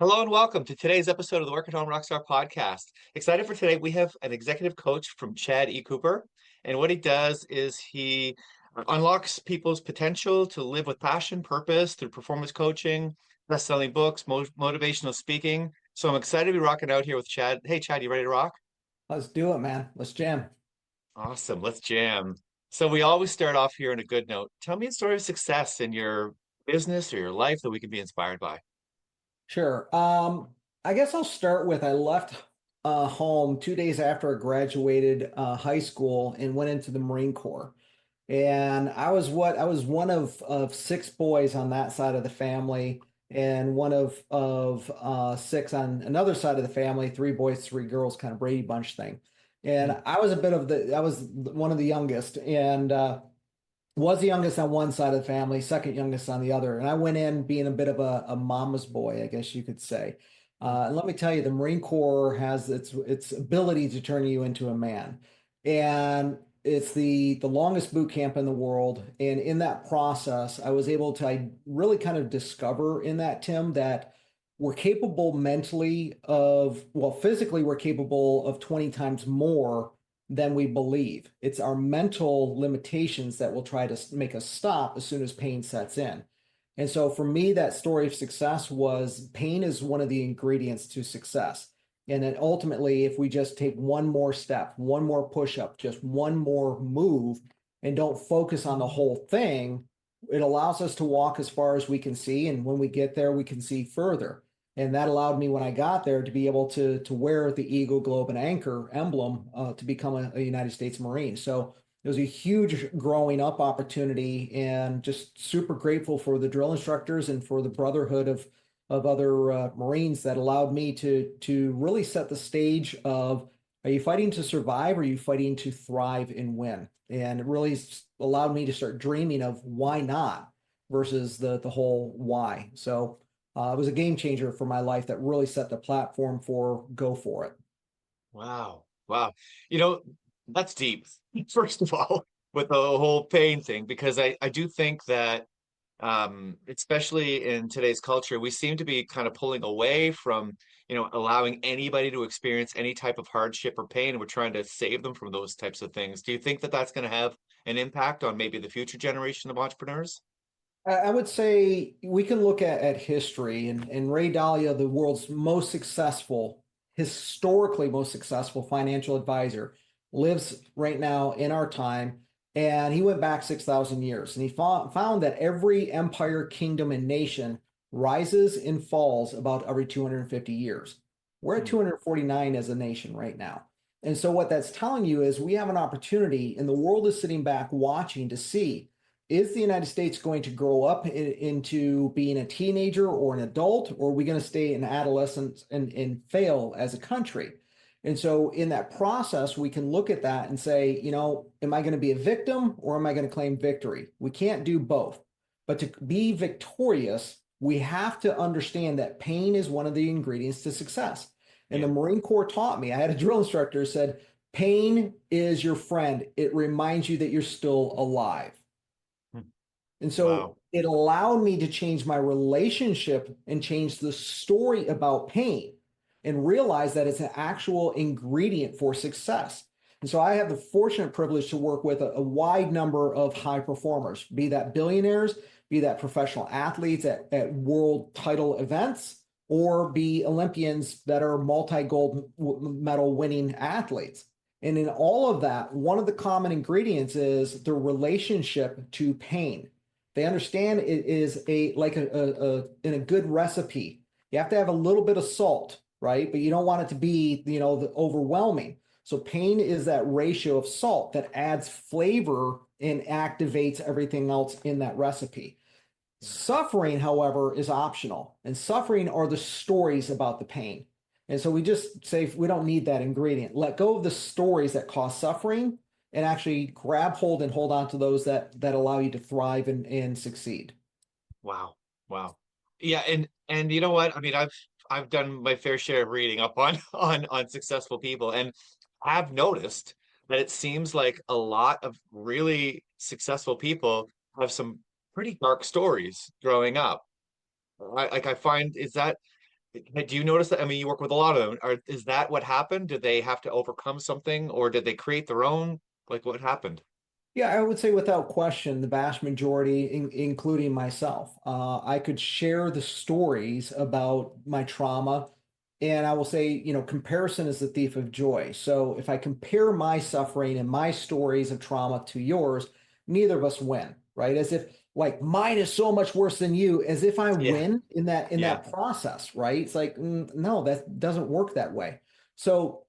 Hello and welcome to today's episode of the Work at Home Rockstar Podcast. Excited for today. We have an executive coach from Chad E. Cooper. And what he does is he unlocks people's potential to live with passion, purpose through performance coaching, best-selling books, motivational speaking. So I'm excited to be rocking out here with Chad. Hey, Chad, you ready to rock? Let's do it, man. Let's jam. Awesome. Let's jam. So we always start off here on a good note. Tell me a story of success in your business or your life that we can be inspired by. Sure. I guess I'll start with I left home 2 days after I graduated high school and went into the Marine Corps. And I was one of six boys on that side of the family, and one of six on another side of the family, three boys, three girls, kind of Brady Bunch thing. And I was one of the youngest, and was the youngest on one side of the family, second youngest on the other. And I went in being a bit of a mama's boy, I guess you could say. And let me tell you, the Marine Corps has its ability to turn you into a man. And it's the longest boot camp in the world. And in that process, I was able to I really kind of discover in that, Tim, that we're capable mentally of, well, physically, we're capable of 20 times more than we believe. It's our mental limitations that will try to make us stop as soon as pain sets in. And so for me, that story of success was pain is one of the ingredients to success. And then ultimately, if we just take one more step, one more push up, just one more move, and don't focus on the whole thing, it allows us to walk as far as we can see. And when we get there, we can see further. And that allowed me when I got there to be able to wear the Eagle, Globe, and Anchor emblem to become a United States Marine. So it was a huge growing up opportunity, and just super grateful for the drill instructors and for the brotherhood of other Marines that allowed me to really set the stage of, are you fighting to survive, or are you fighting to thrive and win? And it really allowed me to start dreaming of why not versus the whole why. So it was a game changer for my life that really set the platform for go for it. Wow. Wow. You know, that's deep, first of all, with the whole pain thing, because I do think that especially in today's culture, we seem to be kind of pulling away from, allowing anybody to experience any type of hardship or pain. We're trying to save them from those types of things. Do you think that that's going to have an impact on maybe the future generation of entrepreneurs? I would say we can look at history, and Ray Dalio, the world's most successful, historically most successful financial advisor, lives right now in our time. And he went back 6,000 years, and he found that every empire, kingdom, and nation rises and falls about every 250 years. We're at Hmm. 249 as a nation right now. And so what that's telling you is we have an opportunity, and the world is sitting back watching to see, is the United States going to grow up into being a teenager or an adult, or are we going to stay in adolescence and fail as a country? And so in that process, we can look at that and say, am I going to be a victim, or am I going to claim victory? We can't do both. But to be victorious, we have to understand that pain is one of the ingredients to success. And the Yeah. Marine Corps taught me, I had a drill instructor who said, pain is your friend. It reminds you that you're still alive. Hmm. And so Wow. it allowed me to change my relationship and change the story about pain and realize that it's an actual ingredient for success. And so I have the fortunate privilege to work with a wide number of high performers, be that billionaires, be that professional athletes at world title events, or be Olympians that are multi-gold medal winning athletes. And in all of that, one of the common ingredients is the relationship to pain. They understand it is in a good recipe. You have to have a little bit of salt, right? But you don't want it to be, the overwhelming. So pain is that ratio of salt that adds flavor and activates everything else in that recipe. Suffering, however, is optional, and suffering are the stories about the pain. And so we just say we don't need that ingredient. Let go of the stories that cause suffering, and actually grab hold and hold on to those that allow you to thrive and succeed. Wow. Wow. Yeah, and you know what? I mean, I've done my fair share of reading up on on successful people, and I've noticed that it seems like a lot of really successful people have some pretty dark stories growing up. I find is that Do you notice that? I mean, you work with a lot of them. Is that what happened? Did they have to overcome something, or did they create their own? Like, what happened? Yeah, I would say without question, the vast majority, including myself, I could share the stories about my trauma. And I will say, comparison is the thief of joy. So if I compare my suffering and my stories of trauma to yours, neither of us win, right? As if like mine is so much worse than you, as if I Yeah, win in yeah, that process, right? It's like, no, that doesn't work that way. So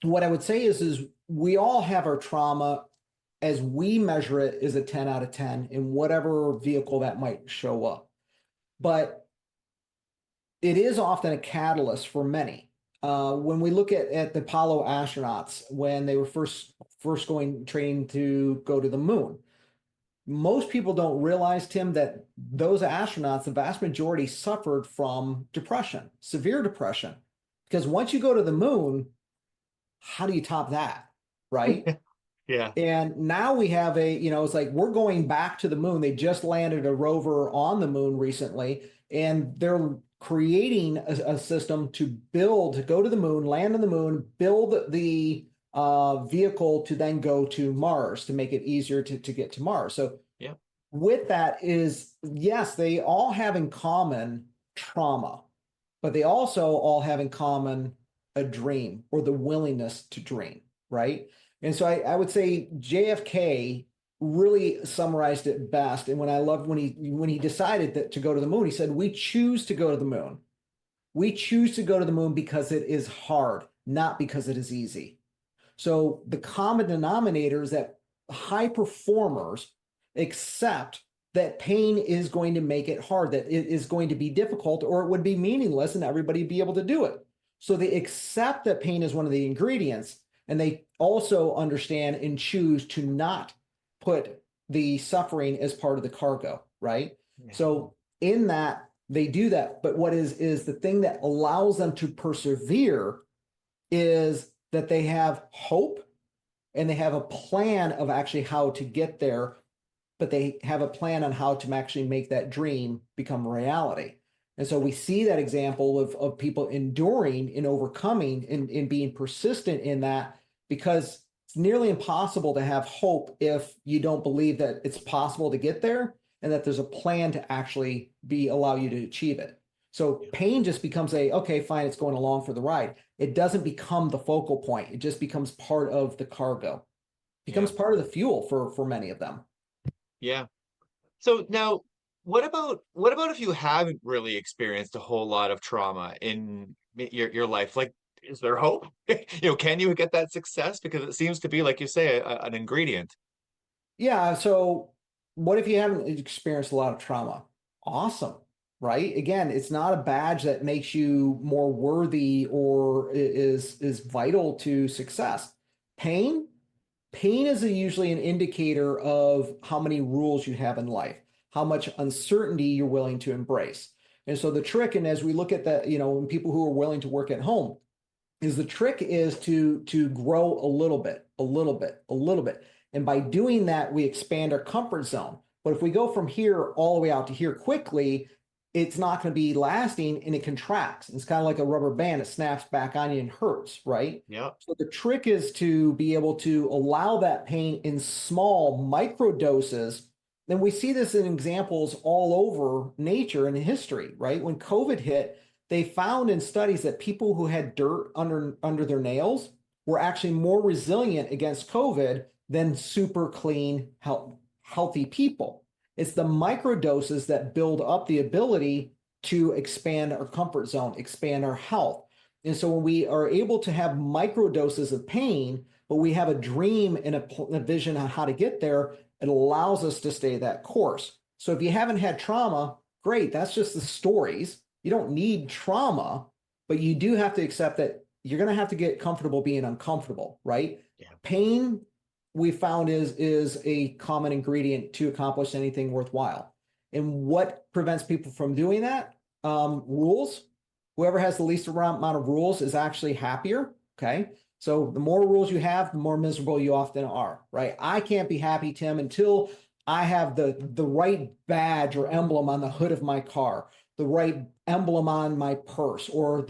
what I would say is we all have our trauma as we measure it is a 10 out of 10 in whatever vehicle that might show up. But it is often a catalyst for many. When we look at the Apollo astronauts, when they were first going training to go to the moon, most people don't realize, Tim, that those astronauts, the vast majority suffered from depression, severe depression. Because once you go to the moon, how do you top that? Right? yeah, And now we have it's like we're going back to the moon. They just landed a rover on the moon recently, and they're creating a system to go to the moon, land on the moon, build the vehicle to then go to Mars to make it easier to get to Mars. So yeah, with that is, yes, they all have in common trauma, but they also all have in common a dream or the willingness to dream, right? And so I would say JFK really summarized it best. And when I loved when he decided that to go to the moon, he said, "We choose to go to the moon. We choose to go to the moon because it is hard, not because it is easy." So the common denominator is that high performers accept that pain is going to make it hard, that it is going to be difficult, or it would be meaningless and everybody would be able to do it. So they accept that pain is one of the ingredients, and they also understand and choose to not put the suffering as part of the cargo, right? yeah, So in that, they do that. But what is the thing that allows them to persevere is that they have hope and they have a plan of actually how to get there, but they have a plan on how to actually make that dream become reality. And so we see that example of people enduring and overcoming and being persistent in that, because it's nearly impossible to have hope if you don't believe that it's possible to get there and that there's a plan to actually allow you to achieve it. So yeah, pain just becomes okay, fine, it's going along for the ride. It doesn't become the focal point. It just becomes part of the cargo, yeah, becomes part of the fuel for many of them. yeah. So now, what about if you haven't really experienced a whole lot of trauma in your life? Like, is there hope? Can you get that success? Because it seems to be, like you say, an ingredient. Yeah. So, what if you haven't experienced a lot of trauma? Awesome. Right. Again, it's not a badge that makes you more worthy or is vital to success. Pain, pain is usually an indicator of how many rules you have in life, how much uncertainty you're willing to embrace. And so the trick, and as we look at that, when people who are willing to work at home, is the trick is to grow a little bit, a little bit, a little bit. And by doing that, we expand our comfort zone. But if we go from here all the way out to here quickly, it's not going to be lasting and it contracts. It's kind of like a rubber band. It snaps back on you and hurts, right? Yeah, So the trick is to be able to allow that pain in small micro doses. Then we see this in examples all over nature and history, right? When COVID hit, they found in studies that people who had dirt under their nails were actually more resilient against COVID than super clean, healthy people. It's the microdoses that build up the ability to expand our comfort zone, expand our health. And so when we are able to have microdoses of pain, but we have a dream and a vision on how to get there, it allows us to stay that course. So if you haven't had trauma, great, that's just the stories. You don't need trauma, but you do have to accept that you're going to have to get comfortable being uncomfortable, right? yeah, Pain, we found is a common ingredient to accomplish anything worthwhile. And what prevents people from doing that? Rules. Whoever has the least amount of rules is actually happier. Okay. So the more rules you have, the more miserable you often are, right? I can't be happy, Tim, until I have the right badge or emblem on the hood of my car, the right emblem on my purse, or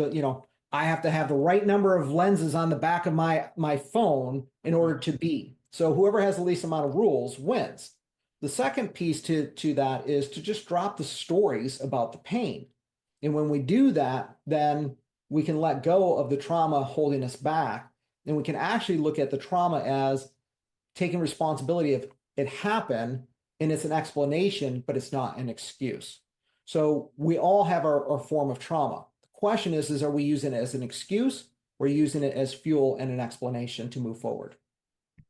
I have to have the right number of lenses on the back of my phone in order to be. So whoever has the least amount of rules wins. The second piece to that is to just drop the stories about the pain. And when we do that, then we can let go of the trauma holding us back. And we can actually look at the trauma as taking responsibility of it happened, and it's an explanation, but it's not an excuse. So we all have our form of trauma. The question is are we using it as an excuse, or using it as fuel and an explanation to move forward?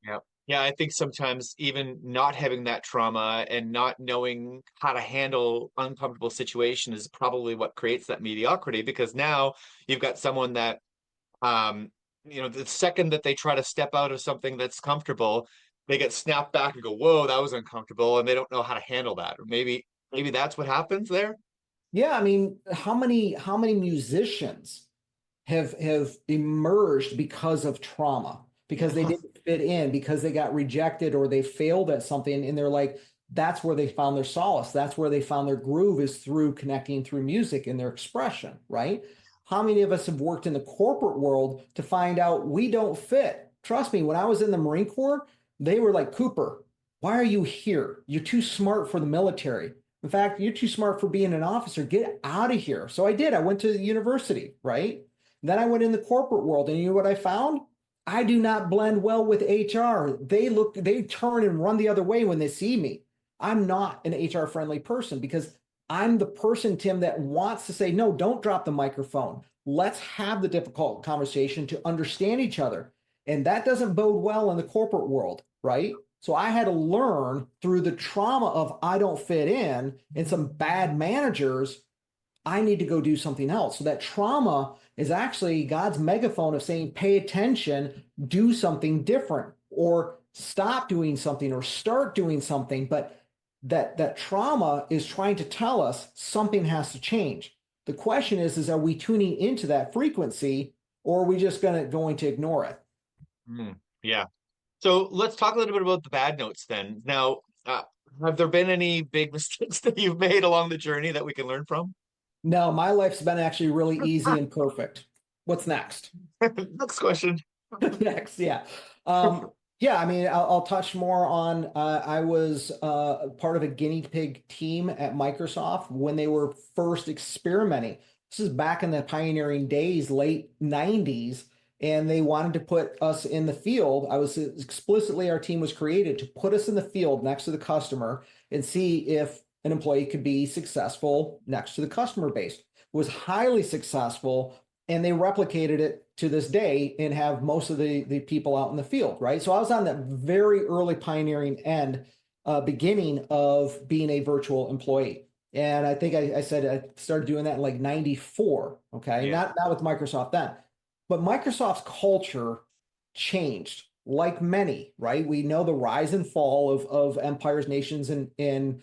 Yeah. Yeah, I think sometimes even not having that trauma and not knowing how to handle uncomfortable situation is probably what creates that mediocrity, because now you've got someone that the second that they try to step out of something that's comfortable, they get snapped back and go, "Whoa, that was uncomfortable," and they don't know how to handle that. Or maybe that's what happens there. Yeah, I mean, how many musicians have emerged because of trauma, because they Yeah. didn't fit in, because they got rejected or they failed at something, and they're like, that's where they found their solace. That's where they found their groove, is through connecting through music and their expression, right? How many of us have worked in the corporate world to find out we don't fit? Trust me, when I was in the Marine Corps, they were like, Cooper, why are you here? You're too smart for the military. In fact, you're too smart for being an officer. Get out of here. So I did. I went to the university, right? Then I went in the corporate world, and you know what I found? I do not blend well with HR. They turn and run the other way when they see me. I'm not an HR friendly person, because I'm the person, Tim, that wants to say, no, don't drop the microphone. Let's have the difficult conversation to understand each other. And that doesn't bode well in the corporate world, right? So I had to learn through the trauma of I don't fit in and some bad managers, I need to go do something else. So that trauma is actually God's megaphone of saying, pay attention, do something different, or stop doing something, or start doing something. But that trauma is trying to tell us something has to change. The question is are we tuning into that frequency, or are we just going to ignore it? Yeah. So let's talk a little bit about the bad notes then. Now, have there been any big mistakes that you've made along the journey that we can learn from? No, my life's been actually really easy and perfect. What's next? Next question. Next, yeah. Yeah, I mean, I'll touch more on, I was part of a guinea pig team at Microsoft when they were first experimenting. This is back in the pioneering days, late 90s, and they wanted to put us in the field. I was explicitly, our team was created to put us in the field next to the customer and see if an employee could be successful next to the customer base. Was highly successful, and they replicated it to this day and have most of the people out in the field, right? So I was on that very early pioneering end, beginning of being a virtual employee. And I think I said I started doing that in like 94. Okay. Yeah. Not with Microsoft then, but Microsoft's culture changed like many, right? We know the rise and fall of empires, nations, and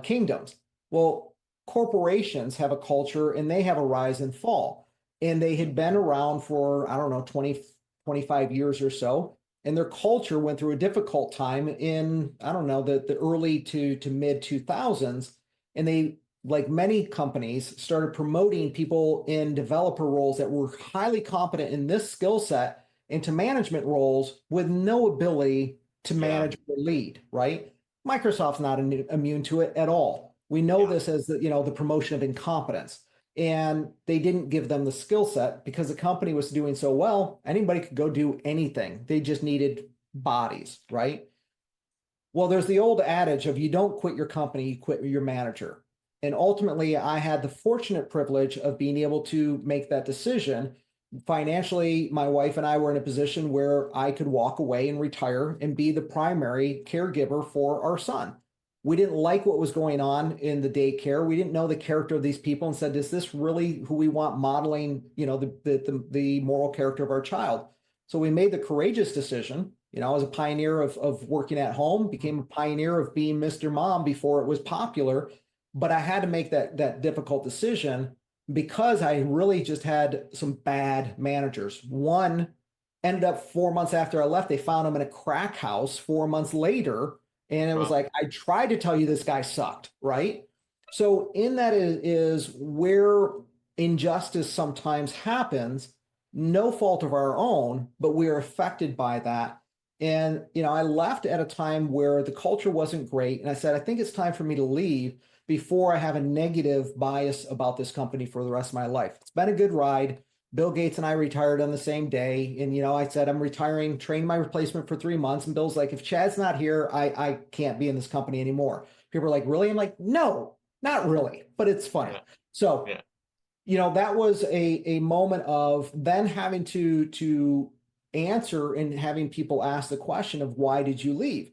kingdoms. Well, corporations have a culture, and they have a rise and fall. And they had been around for, I don't know, 20, 25 years or so. And their culture went through a difficult time in, I don't know, the early to mid 2000s. And they, like many companies, started promoting people in developer roles that were highly competent in this skill set into management roles with no ability to Yeah. manage or lead, right? Microsoft's not immune to it at all. We know Yeah. this as the promotion of incompetence. And they didn't give them the skill set because the company was doing so well, anybody could go do anything. They just needed bodies, right? Well, there's the old adage of you don't quit your company, you quit your manager. And ultimately, I had the fortunate privilege of being able to make that decision. Financially, my wife and I were in a position where I could walk away and retire and be the primary caregiver for our son. We didn't like what was going on in the daycare. We didn't know the character of these people, and said, is this really who we want modeling, the moral character of our child? So we made the courageous decision. I was a pioneer of working at home, became a pioneer of being Mr. Mom before it was popular, but I had to make that difficult decision because I really just had some bad managers. One ended up 4 months after I left, they found him in a crack house 4 months later. And it was Well, like, I tried to tell you this guy sucked, right? So in that is where injustice sometimes happens, no fault of our own, but we are affected by that. And, I left at a time where the culture wasn't great. And I said, I think it's time for me to leave before I have a negative bias about this company for the rest of my life. It's been a good ride. Bill Gates and I retired on the same day. And, I said, I'm retiring, trained my replacement for 3 months. And Bill's like, if Chad's not here, I can't be in this company anymore. People are like, really? I'm like, no, not really, but it's funny. Yeah. So, Yeah. that was a moment of then having to answer and having people ask the question of why did you leave?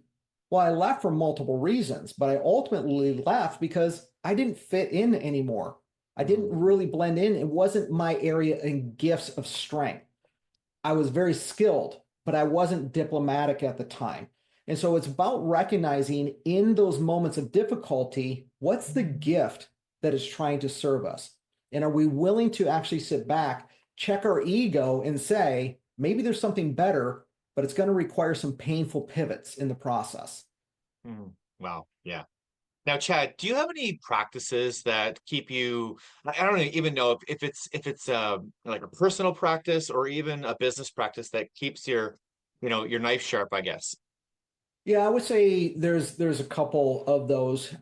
Well, I left for multiple reasons, but I ultimately left because I didn't fit in anymore. I didn't Mm. really blend in. It wasn't my area and gifts of strength. I was very skilled, but I wasn't diplomatic at the time. And so it's about recognizing in those moments of difficulty, what's the gift that is trying to serve us? And are we willing to actually sit back, check our ego, and say, maybe there's something better, but it's going to require some painful pivots in the process? Mm. Wow. Yeah. Now, Chad, do you have any practices that keep you, I don't even know if it's like a personal practice or even a business practice that keeps your knife sharp, I guess. Yeah, I would say there's a couple of those.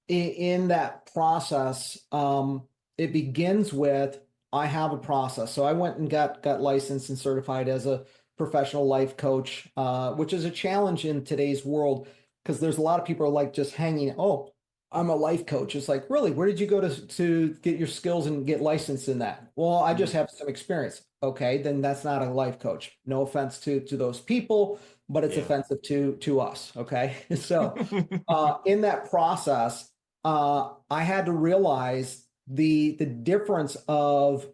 In that process, it begins with I have a process. So I went and got licensed and certified as a professional life coach, which is a challenge in today's world because there's a lot of people are like just hanging. Oh, I'm a life coach. It's like, really, where did you go to get your skills and get licensed in that? Well, I just Mhm. have some experience. Okay, then that's not a life coach. No offense to those people, but it's Yeah. offensive to us. Okay, so in that process, I had to realize the difference of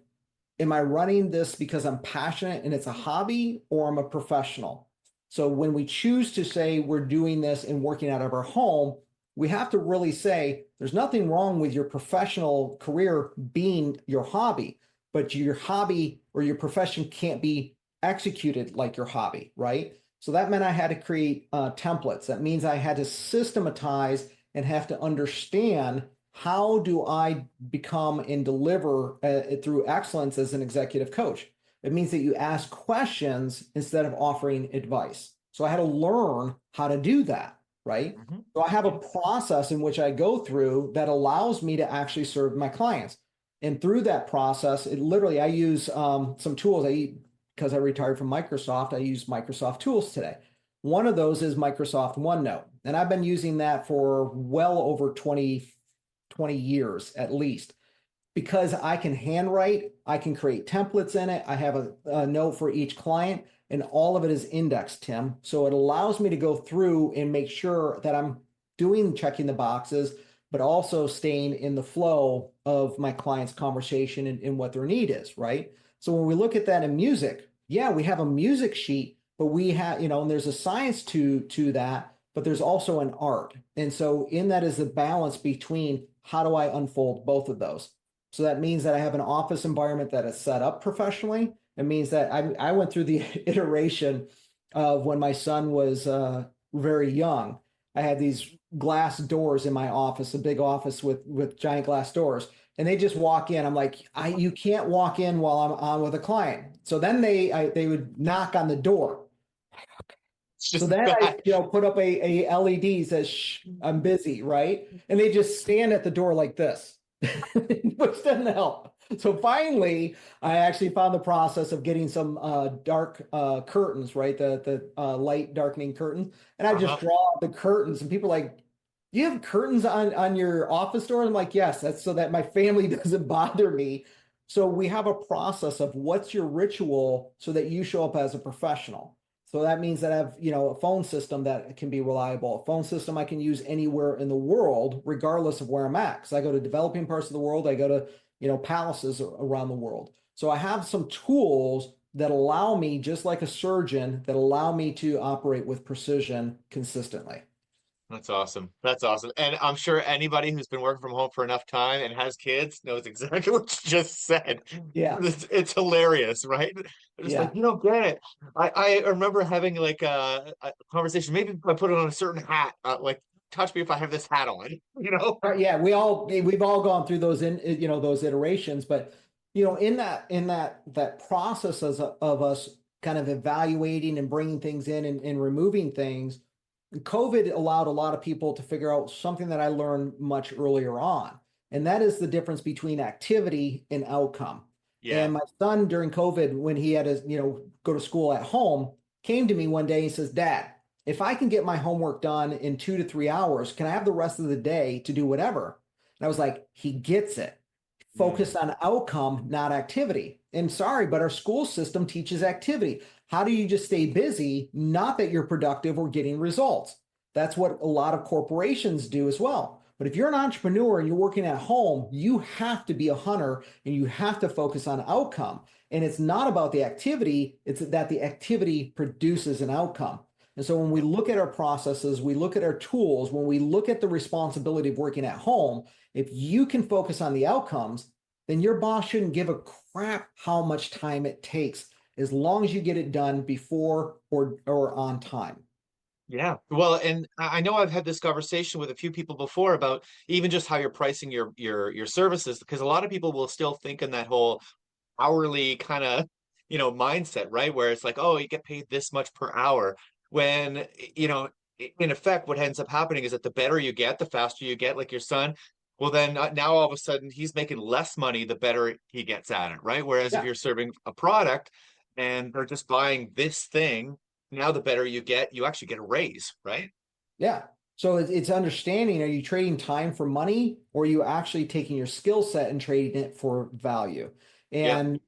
am I running this because I'm passionate and it's a hobby or I'm a professional? So when we choose to say we're doing this and working out of our home, we have to really say there's nothing wrong with your professional career being your hobby, but your hobby or your profession can't be executed like your hobby, right? So that meant I had to create templates. That means I had to systematize and have to understand how do I become and deliver through excellence as an executive coach. It means that you ask questions instead of offering advice. So I had to learn how to do that, right? Mhm. So I have a Yeah. process in which I go through that allows me to actually serve my clients. And through that process, it literally, I use some tools. Because I retired from Microsoft, I use Microsoft tools today. One of those is Microsoft OneNote. And I've been using that for well over 20 years at least because I can handwrite, I can create templates in it. I have a note for each client, and all of it is indexed, Tim. So it allows me to go through and make sure that I'm doing checking the boxes, but also staying in the flow of my client's conversation and what their need is, right? So when we look at that in music, yeah, we have a music sheet, but we have, and there's a science to that, but there's also an art. And so in that is the balance between how do I unfold both of those? So that means that I have an office environment that is set up professionally. It means that I went through the iteration of when my son was very young. I had these glass doors in my office, a big office with giant glass doors, and they just walk in. I'm like, you can't walk in while I'm on with a client. So then they would knock on the door. It's So just then I, bad. put up a LED says, Shh, I'm busy, right? And they just stand at the door like this, which doesn't help. So finally, I actually found the process of getting some dark curtains, right? The light darkening curtains. And I just Uh-huh. draw the curtains, and people are like, you have curtains on your office door? And I'm like, yes, that's so that my family doesn't bother me. So we have a process of what's your ritual so that you show up as a professional. So that means that I have, a phone system that can be reliable, a phone system I can use anywhere in the world, regardless of where I'm at. Because I go to developing parts of the world, I go to, palaces around the world. So I have some tools that allow me, just like a surgeon, that allow me to operate with precision consistently. That's awesome. That's awesome. And I'm sure anybody who's been working from home for enough time and has kids knows exactly what you just said. Yeah, It's hilarious, right? They're just like, yeah. you don't get it. I remember having like a conversation. Maybe if I put it on a certain hat, like touch me if I have this hat on, you know? Right, yeah, we've all gone through those those iterations, but in that process of us kind of evaluating and bringing things in and removing things, COVID allowed a lot of people to figure out something that I learned much earlier on, and that is the difference between activity and outcome. Yeah. And my son during COVID, when he had to, go to school at home, came to me one day and says, "Dad, if I can get my homework done in 2 to 3 hours, can I have the rest of the day to do whatever?" And I was like, he gets it. Mm. Focus on outcome, not activity. And sorry, but our school system teaches activity. How do you just stay busy? Not that you're productive or getting results. That's what a lot of corporations do as well. But if you're an entrepreneur and you're working at home, you have to be a hunter and you have to focus on outcome. And it's not about the activity, it's that the activity produces an outcome. And so when we look at our processes, we look at our tools, when we look at the responsibility of working at home, if you can focus on the outcomes, then your boss shouldn't give a crap how much time it takes, as long as you get it done before or on time. Yeah. Well, and I know I've had this conversation with a few people before about even just how you're pricing your services, because a lot of people will still think in that whole hourly kind of, mindset, right? Where it's like, oh, you get paid this much per hour. When, in effect, what ends up happening is that the better you get, the faster you get, like your son, well, then now all of a sudden he's making less money the better he gets at it, right? Whereas if Yeah. you're serving a product and they're just buying this thing, now the better you get, you actually get a raise, right? Yeah. So it's understanding, are you trading time for money, or are you actually taking your skill set and trading it for value? Yep. And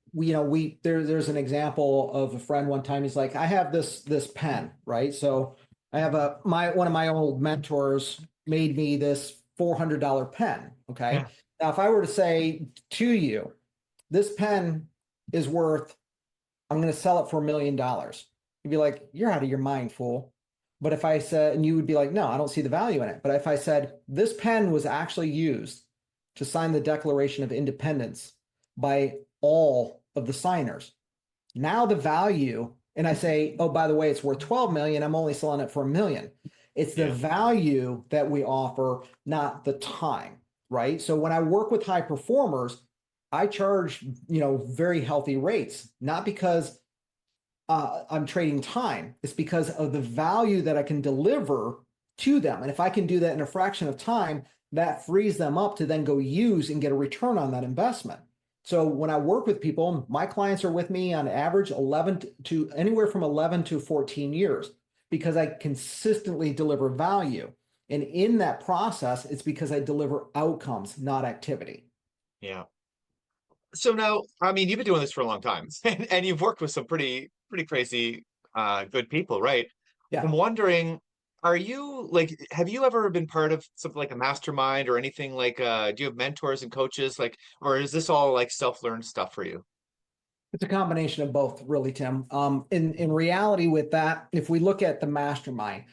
there's an example of a friend one time. He's like, I have this pen, right? So I have one of my old mentors made me this $400 pen. Okay. Yeah. Now, if I were to say to you, this pen is worth, I'm going to sell it for $1 million. You'd be like, you're out of your mind, fool. But if I said, and you would be like, no, I don't see the value in it. But if I said, this pen was actually used to sign the Declaration of Independence by all of the signers, now the value, and I say, oh, by the way, it's worth 12 million. I'm only selling it for $1 million. It's the Yeah. value that we offer, not the time, right? So when I work with high performers, I charge, very healthy rates, not because I'm trading time. It's because of the value that I can deliver to them. And if I can do that in a fraction of time, that frees them up to then go use and get a return on that investment. So when I work with people, my clients are with me on average 11 to anywhere from 11 to 14 years, because I consistently deliver value. And in that process, it's because I deliver outcomes, not activity. Yeah. So now, I mean, you've been doing this for a long time, and you've worked with some pretty crazy, good people, right? I'm Yeah. wondering, are you like, have you ever been part of something like a mastermind or anything like, do you have mentors and coaches, like, or is this all like self-learned stuff for you? It's a combination of both, really, Tim. In reality, with that, if we look at the mastermind,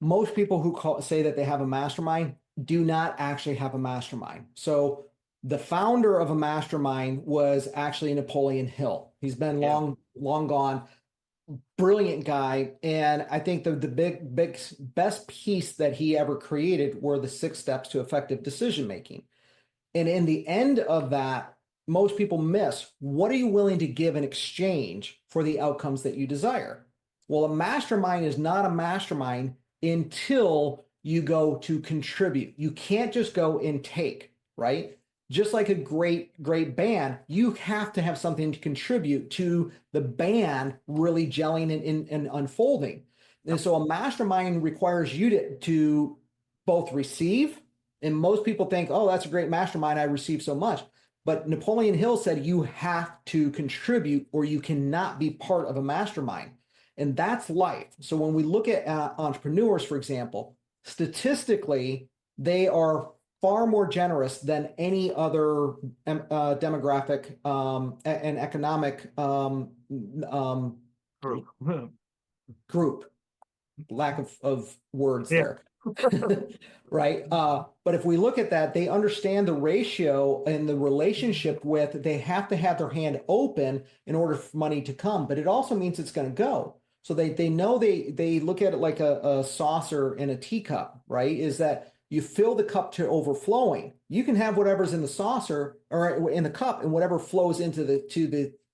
most people who say that they have a mastermind do not actually have a mastermind. So the founder of a mastermind was actually Napoleon Hill. He's been Yeah. long gone, brilliant guy. And I think the big best piece that he ever created were the 6 steps to effective decision making. And in the end of that, most people miss, what are you willing to give in exchange for the outcomes that you desire? Well, a mastermind is not a mastermind until you go to contribute. You can't just go and take, right? Just like a great band, you have to have something to contribute to the band really gelling and unfolding. And so a mastermind requires you to both receive, and most people think, oh, that's a great mastermind, I received so much. But Napoleon Hill said you have to contribute or you cannot be part of a mastermind. And that's life. So when we look at entrepreneurs, for example, statistically, they are far more generous than any other demographic and economic True. group. Lack of words Yeah. there. Right. But if we look at that, they understand the ratio and the relationship with, they have to have their hand open in order for money to come, but it also means it's going to go. So they know they look at it like a saucer and a teacup, right? Is that you fill the cup to overflowing. You can have whatever's in the saucer or in the cup, and whatever flows into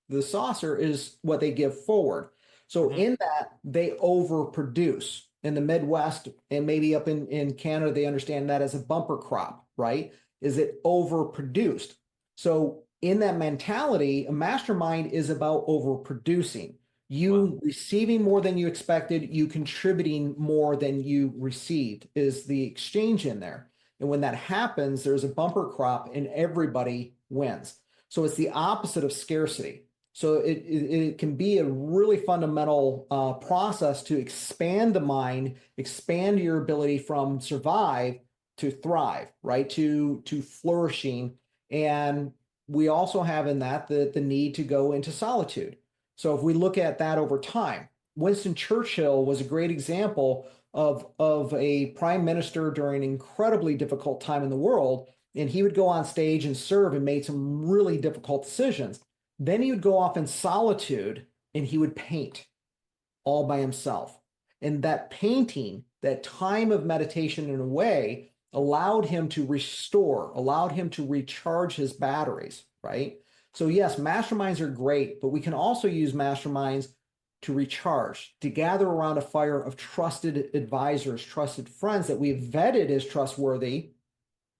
the saucer is what they give forward. So Hmm. in that, they overproduce. In the Midwest and maybe up in Canada, they understand that as a bumper crop, right? Is it overproduced? So in that mentality, a mastermind is about overproducing. Wow. You receiving more than you expected, you contributing more than you received is the exchange in there. And when that happens, there's a bumper crop and everybody wins. So it's the opposite of scarcity. So it can be a really fundamental process to expand the mind, expand your ability from survive to thrive, right? To flourishing. And we also have in that the need to go into solitude. So if we look at that over time, Winston Churchill was a great example of a prime minister during an incredibly difficult time in the world. And he would go on stage and serve and made some really difficult decisions. Then he would go off in solitude and he would paint all by himself. And that painting, that time of meditation in a way, allowed him to restore, allowed him to recharge his batteries, right? So, yes, masterminds are great, but we can also use masterminds to recharge, to gather around a fire of trusted advisors, trusted friends that we've vetted as trustworthy,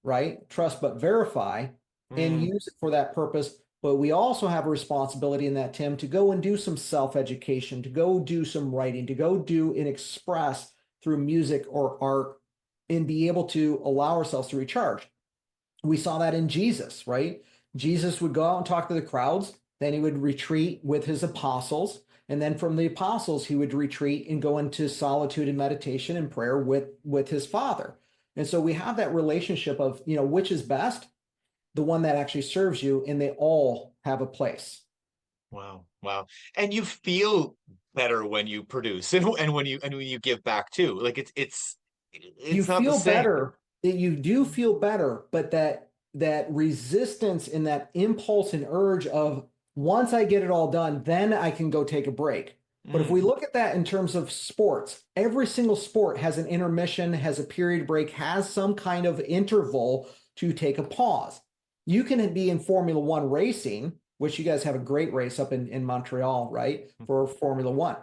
right? Trust but verify, and Mm, use it for that purpose. But we also have a responsibility in that, Tim, to go and do some self-education, to go do some writing, to go do and express through music or art and be able to allow ourselves to recharge. We saw that in Jesus, right? Jesus would go out and talk to the crowds, then he would retreat with his apostles, and then from the apostles he would retreat and go into solitude and meditation and prayer with his Father. And so we have that relationship of, which is best, the one that actually serves you, and they all have a place. wow. Wow. And you feel better when you produce and when you give back too. Like You it's not the feel same. better, you do feel better, but that resistance and that impulse and urge of once I get it all done, then I can go take a break. But if we Mm, look at that in terms of sports, every single sport has an intermission, has a period break, has some kind of interval to take a pause. You can be in Formula One racing, which you guys have a great race up in Montreal, right? For Formula One.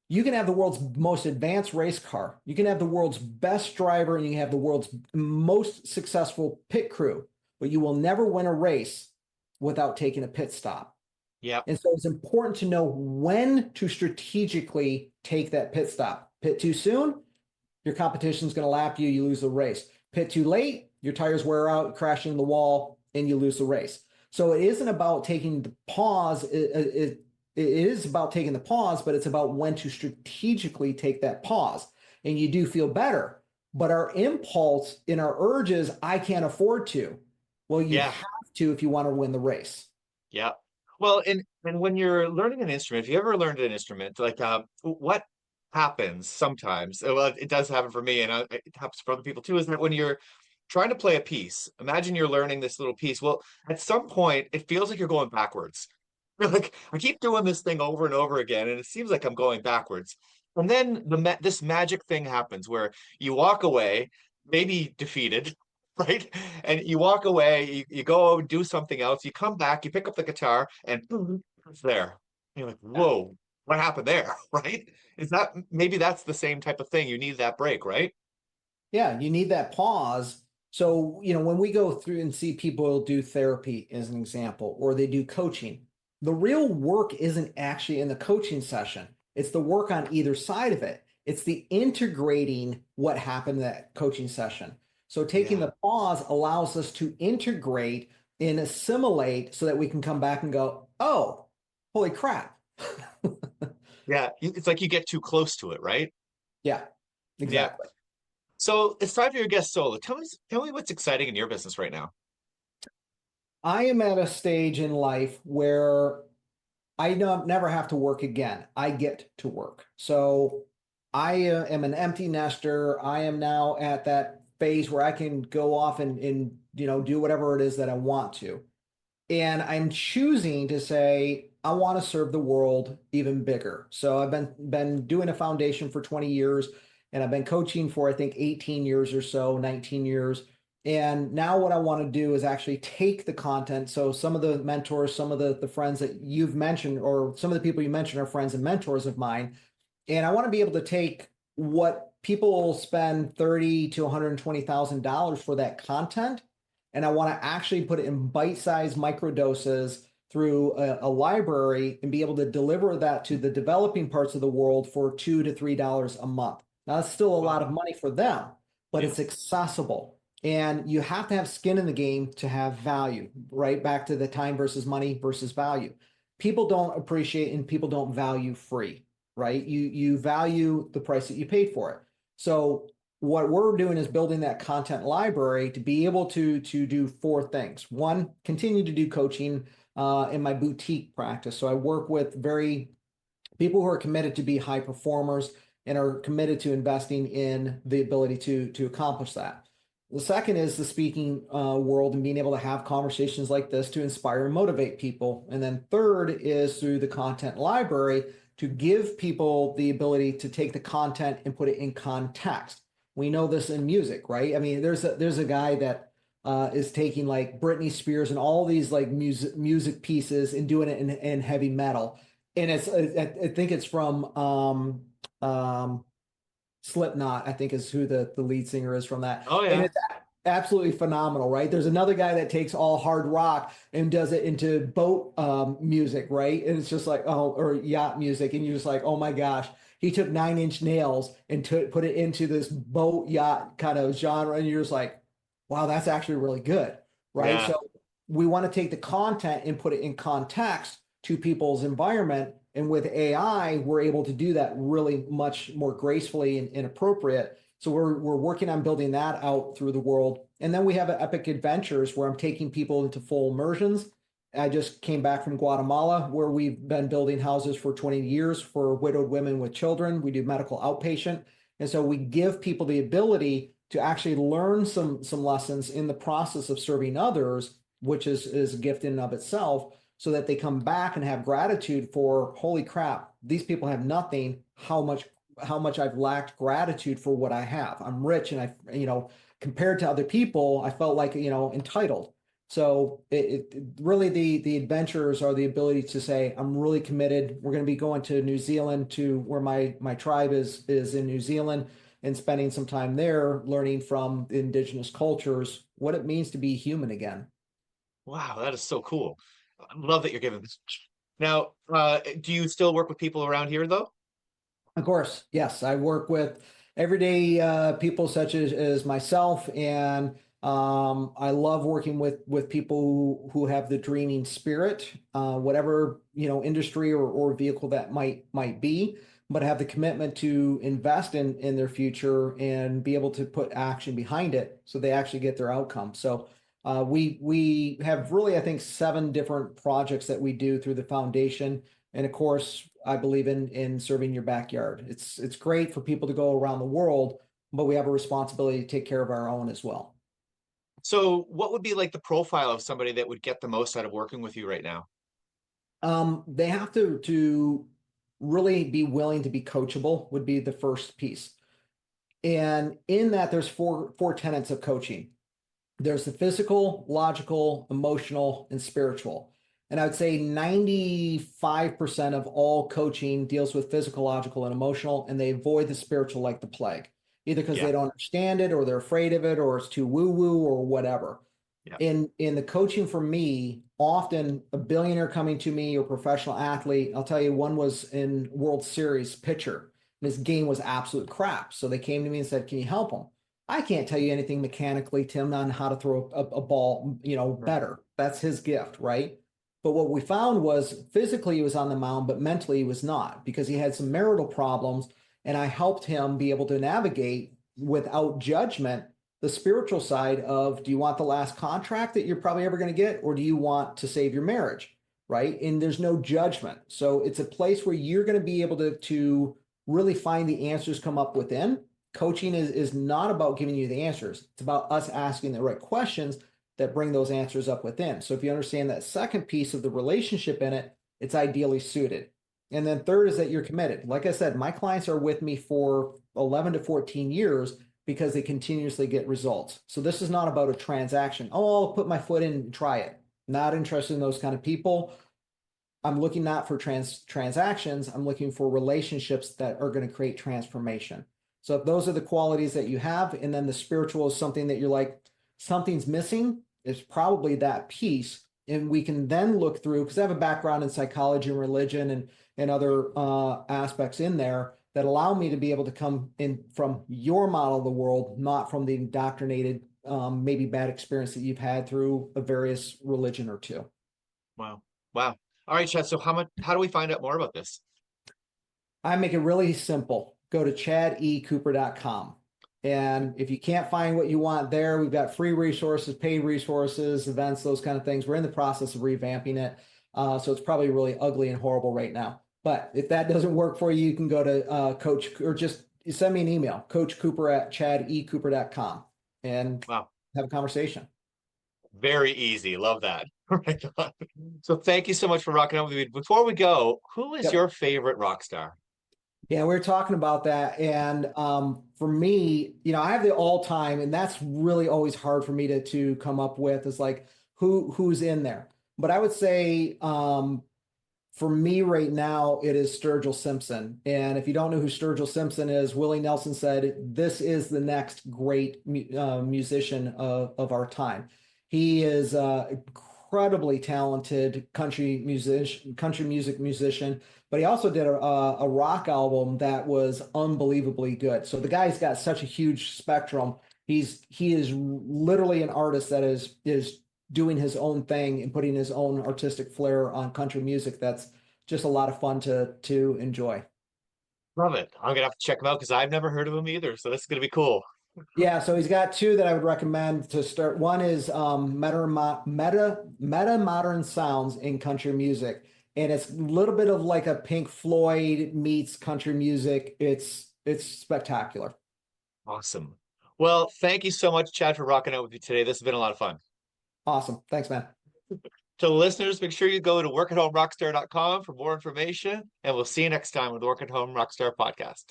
You can have the world's most advanced race car. You can have the world's best driver and you have the world's most successful pit crew, but you will never win a race without taking a pit stop. yep. And so it's important to know when to strategically take that pit stop. Pit too soon, your competition is going to lap you, you lose the race. Pit too late, your tires wear out, crashing in the wall, and you lose the race. So it isn't about taking the pause. It is about taking the pause, but it's about when to strategically take that pause. And you do feel better. But our impulse in our urges, I can't afford to. Well, you Yeah. have to if you want to win the race. Yeah. Well, and when you're learning an instrument, if you ever learned an instrument, like what happens sometimes, well, it does happen for me, and it happens for other people too, is that when you're trying to play a piece, imagine you're learning this little piece. Well, at some point, it feels like you're going backwards. You're like, I keep doing this thing over and over again, and it seems like I'm going backwards. And then this magic thing happens where you walk away, maybe defeated, right? And you walk away, you go and do something else, you come back, you pick up the guitar, and boom, it's there. You're like, whoa, what happened there? Right? Is that maybe that's the same type of thing? You need that break, right? Yeah, you need that pause. So, when we go through and see people do therapy as an example, or they do coaching, the real work isn't actually in the coaching session. It's the work on either side of it. It's the integrating what happened in that coaching session. So taking Yeah. the pause allows us to integrate and assimilate so that we can come back and go, oh, holy crap. Yeah. It's like you get too close to it, right? Yeah, Yeah. exactly. So it's time for your guest solo. Tell me what's exciting in your business right now. I am at a stage in life where I don't never have to work again. I get to work. So I am an empty nester. I am now at that phase where I can go off and do whatever it is that I want to. And I'm choosing to say, I want to serve the world even bigger. So I've been doing a foundation for 20 years, and I've been coaching for I think 18 years or so, 19 years. And now what I want to do is actually take the content. So some of the mentors, some of the friends that you've mentioned, or some of the people you mentioned are friends and mentors of mine. And I want to be able to take what people spend 30 to $120,000 for that content, and I want to actually put it in bite-sized micro doses through a library and be able to deliver that to the developing parts of the world for $2 to $3 a month. Now, that's still a lot of Wow. money for them, but Yeah. it's accessible. And you have to have skin in the game to have value, right? Back to the time versus money versus value. People don't appreciate and people don't value free, right? You value the price that you paid for it. So what we're doing is building that content library to be able to do four things. One, continue to do coaching in my boutique practice. So I work with very people who are committed to be high performers and are committed to investing in the ability to accomplish that. The second is the speaking world and being able to have conversations like this to inspire and motivate people. And then third is through the content library to give people the ability to take the content and put it in context. We know this in music, right? I mean, there's a guy that is taking like Britney Spears and all these like music pieces and doing it in heavy metal. And I think it's from Slipknot, I think is who the lead singer is from that. Oh And yeah. it's absolutely phenomenal, right? There's another guy that takes all hard rock and does it into boat music, right? And it's just like, oh, or yacht music. And you're just like, oh my gosh, he took 9 Inch Nails and put it into this boat yacht kind of genre. And you're just like, wow, that's actually really good, right? Yeah. So we want to take the content and put it in context to people's environment. And with AI, we're able to do that really much more gracefully and appropriate. So we're working on building that out through the world. And then we have Epic Adventures where I'm taking people into full immersions. I just came back from Guatemala where we've been building houses for 20 years for widowed women with children. We do medical outpatient. And so we give people the ability to actually learn some lessons in the process of serving others, which is a gift in and of itself, so that they come back and have gratitude for, holy crap, these people have nothing. How much I've lacked gratitude for what I have. I'm rich, and compared to other people, I felt like, entitled. So it really the adventures are the ability to say, I'm really committed. We're going to be going to New Zealand, to where my tribe is in New Zealand, and spending some time there learning from the indigenous cultures what it means to be human again. Wow, that is so cool. I love that you're giving this. Now, do you still work with people around here though? Of course, yes. I work with everyday people such as myself, and I love working with people who have the dreaming spirit, whatever industry or vehicle that might be, but have the commitment to invest in their future and be able to put action behind it, so they actually get their outcome. So we have really, I think, 7 different projects that we do through the foundation. And of course, I believe in serving your backyard. It's great for people to go around the world, but we have a responsibility to take care of our own as well. So, what would be like the profile of somebody that would get the most out of working with you right now? They have to really be willing to be coachable would be the first piece. And in that, there's four tenets of coaching. There's the physical, logical, emotional, and spiritual. And I would say 95% of all coaching deals with physical, logical, and emotional, and they avoid the spiritual like the plague, either because they Yeah, don't understand it, or they're afraid of it, or it's too woo-woo, or whatever. yeah, In the coaching for me, often a billionaire coming to me or professional athlete, I'll tell you, one was in World Series pitcher, and his game was absolute crap. So they came to me and said, "Can you help him?" I can't tell you anything mechanically, Tim, on how to throw a ball, right. better. That's his gift, right? But what we found was physically he was on the mound, but mentally he was not, because he had some marital problems. And I helped him be able to navigate without judgment the spiritual side of, do you want the last contract that you're probably ever going to get, or do you want to save your marriage? Right. And there's no judgment. So it's a place where you're going to be able to really find the answers come up within. Coaching is not about giving you the answers. It's about us asking the right questions that bring those answers up within. So if you understand that second piece of the relationship in it, it's ideally suited. And then third is that you're committed. Like I said, my clients are with me for 11 to 14 years because they continuously get results. So this is not about a transaction. Oh, I'll put my foot in and try it. Not interested in those kind of people. I'm looking not for transactions. I'm looking for relationships that are going to create transformation. So if those are the qualities that you have, and then the spiritual is something that you're like, something's missing, it's probably that piece. And we can then look through, because I have a background in psychology and religion and other aspects in there that allow me to be able to come in from your model of the world, not from the indoctrinated, maybe bad experience that you've had through a various religion or two. Wow. Wow. All right, Chad. So how do we find out more about this? I make it really simple. Go to chadecooper.com. And if you can't find what you want there, we've got free resources, paid resources, events, those kind of things. We're in the process of revamping it. So it's probably really ugly and horrible right now. But if that doesn't work for you, you can go to Coach, or just send me an email, Coach Cooper at chadecooper.com, and Wow. have a conversation. Very easy. Love that. Right on. So thank you so much for rocking out with me. Before we go, who is Yep. your favorite rock star? Yeah, we were talking about that. And for me, I have the all time, and that's really always hard for me to come up with is like who's in there. But I would say for me right now, it is Sturgill Simpson. And if you don't know who Sturgill Simpson is, Willie Nelson said, this is the next great musician of our time. He is incredibly talented country music musician, but he also did a rock album that was unbelievably good. So the guy's got such a huge spectrum. He is literally an artist that is doing his own thing and putting his own artistic flair on country music. That's just a lot of fun to enjoy. Love it. I'm gonna have to check him out because I've never heard of him either. So this is gonna be cool. Yeah, so he's got two that I would recommend to start. One is meta modern sounds in country music, and it's a little bit of like a Pink Floyd meets country music. It's spectacular. Awesome. Well, thank you so much, Chad, for rocking out with me today. This has been a lot of fun. Awesome. Thanks, man. To the listeners, make sure you go to workathomerockstar.com for more information, and we'll see you next time with the Work at Home Rockstar Podcast.